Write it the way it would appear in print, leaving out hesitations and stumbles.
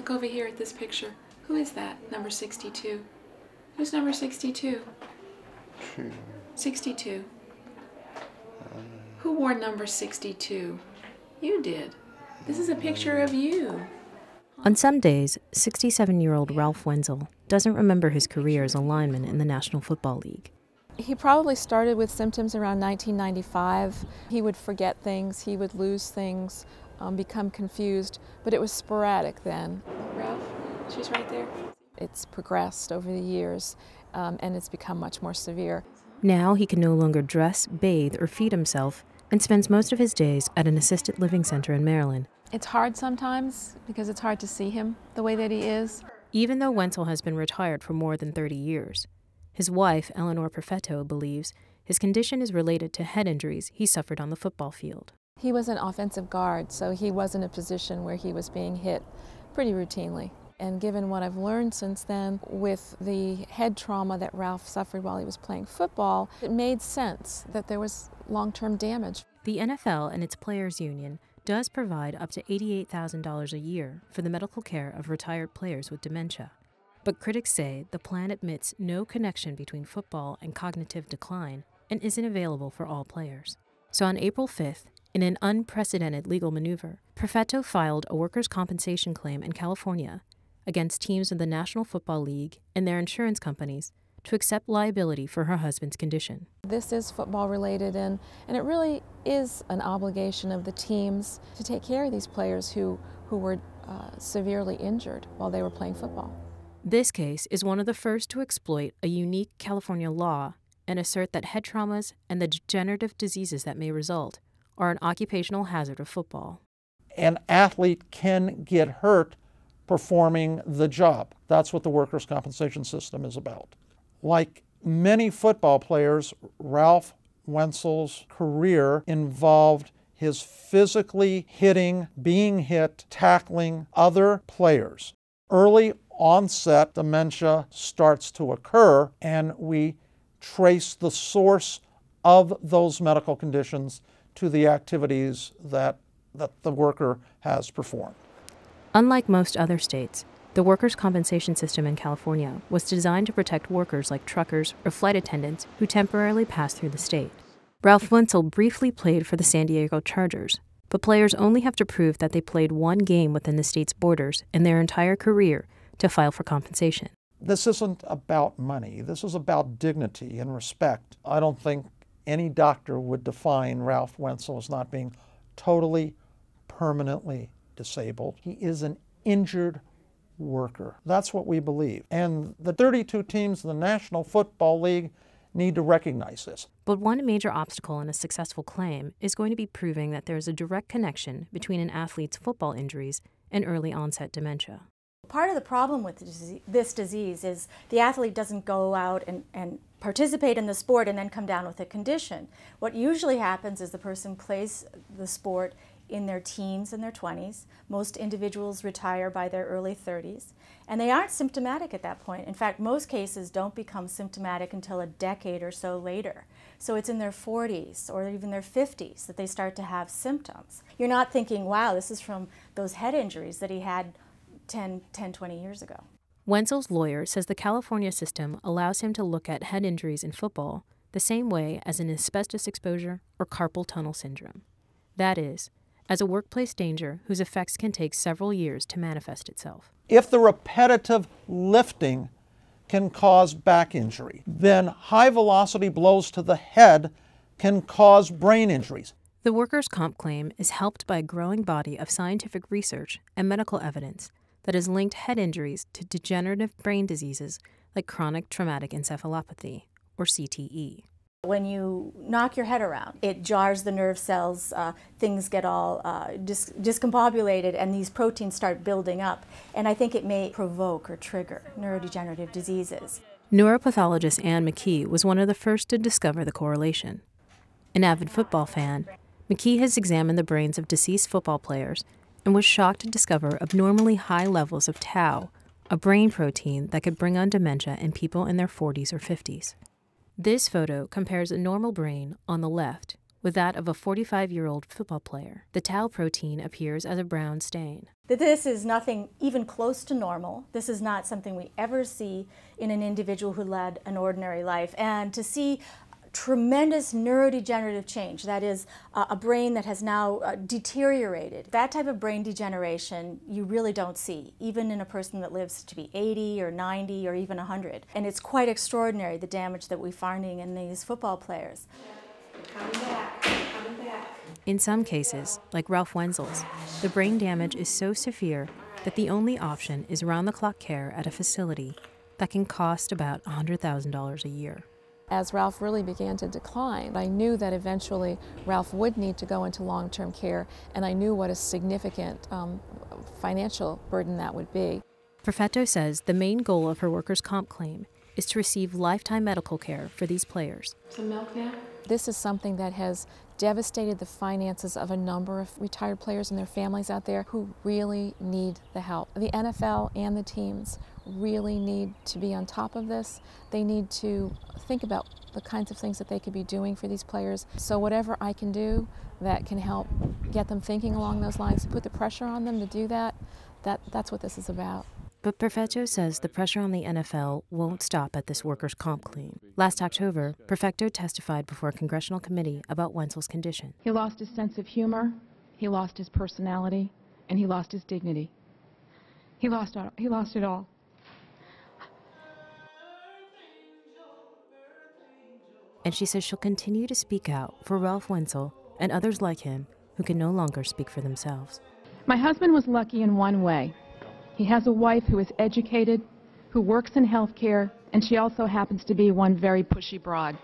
Look over here at this picture. Who is that? Number 62. Who's number 62? 62. Who wore number 62? You did. This is a picture of you. On some days, 67-year-old Ralph Wenzel doesn't remember his career as a lineman in the National Football League. He probably started with symptoms around 1995. He would forget things, he would lose things, become confused, but it was sporadic then. Ralph, she's right there. It's progressed over the years, and it's become much more severe. Now he can no longer dress, bathe, or feed himself, and spends most of his days at an assisted living center in Maryland. It's hard sometimes because it's hard to see him the way that he is. Even though Wenzel has been retired for more than 30 years, his wife, Eleanor Perfetto, believes his condition is related to head injuries he suffered on the football field. He was an offensive guard, so he was in a position where he was being hit pretty routinely. And given what I've learned since then, with the head trauma that Ralph suffered while he was playing football, it made sense that there was long-term damage. The N.F.L. and its players' union does provide up to $88,000 a year for the medical care of retired players with dementia. But critics say the plan admits no connection between football and cognitive decline and isn't available for all players. So on April 5th, in an unprecedented legal maneuver, Perfetto filed a workers' compensation claim in California against teams in the National Football League and their insurance companies to accept liability for her husband's condition. This is football related, and it really is an obligation of the teams to take care of these players who were severely injured while they were playing football. This case is one of the first to exploit a unique California law and assert that head traumas and the degenerative diseases that may result are an occupational hazard of football. An athlete can get hurt performing the job. That's what the workers' compensation system is about. Like many football players, Ralph Wenzel's career involved his physically hitting, being hit, tackling other players. Early onset dementia starts to occur, and we trace the source of those medical conditions to the activities that the worker has performed. Unlike most other states, the workers' compensation system in California was designed to protect workers like truckers or flight attendants who temporarily pass through the state. Ralph Wenzel briefly played for the San Diego Chargers, but players only have to prove that they played one game within the state's borders in their entire career to file for compensation. This isn't about money. This is about dignity and respect. I don't think any doctor would define Ralph Wenzel as not being totally, permanently disabled. He is an injured worker. That's what we believe. And the 32 teams in the National Football League need to recognize this. But one major obstacle in a successful claim is going to be proving that there is a direct connection between an athlete's football injuries and early onset dementia. Part of the problem with this disease is the athlete doesn't go out and participate in the sport and then come down with a condition. What usually happens is the person plays the sport in their teens and their 20s. Most individuals retire by their early 30s, and they aren't symptomatic at that point. In fact, most cases don't become symptomatic until a decade or so later. So it's in their 40s or even their 50s that they start to have symptoms. You're not thinking, wow, this is from those head injuries that he had 10, 20 years ago. Wenzel's lawyer says the California system allows him to look at head injuries in football the same way as an asbestos exposure or carpal tunnel syndrome. That is, as a workplace danger whose effects can take several years to manifest itself. If the repetitive lifting can cause back injury, then high-velocity blows to the head can cause brain injuries. The workers' comp claim is helped by a growing body of scientific research and medical evidence that has linked head injuries to degenerative brain diseases like chronic traumatic encephalopathy, or CTE. When you knock your head around, it jars the nerve cells, things get all discombobulated, and these proteins start building up. And I think it may provoke or trigger neurodegenerative diseases. Neuropathologist Anne McKee was one of the first to discover the correlation. An avid football fan, McKee has examined the brains of deceased football players and was shocked to discover abnormally high levels of tau, a brain protein that could bring on dementia in people in their 40s or 50s. This photo compares a normal brain on the left with that of a 45-year-old football player. The tau protein appears as a brown stain. This is nothing even close to normal. This is not something we ever see in an individual who led an ordinary life. And to see tremendous neurodegenerative change, that is, a brain that has now deteriorated, that type of brain degeneration you really don't see, even in a person that lives to be 80 or 90 or even 100. And it's quite extraordinary, the damage that we're finding in these football players. Coming back, coming back. In some cases, like Ralph Wenzel's, the brain damage is so severe that the only option is round-the-clock care at a facility that can cost about $100,000 a year. As Ralph really began to decline, I knew that eventually Ralph would need to go into long-term care, and I knew what a significant financial burden that would be. Perfetto says the main goal of her workers' comp claim is to receive lifetime medical care for these players. Some milk now? This is something that has devastated the finances of a number of retired players and their families out there who really need the help. The N.F.L. and the teams really need to be on top of this. They need to think about the kinds of things that they could be doing for these players. So whatever I can do that can help get them thinking along those lines, put the pressure on them to do that, that's what this is about. But Perfetto says the pressure on the N.F.L. won't stop at this workers' comp claim. Last October, Perfetto testified before a congressional committee about Wenzel's condition. He lost his sense of humor, he lost his personality, and he lost his dignity. He lost it all. And she says she'll continue to speak out for Ralph Wenzel and others like him who can no longer speak for themselves. My husband was lucky in one way. He has a wife who is educated, who works in healthcare, and she also happens to be one very pushy broad.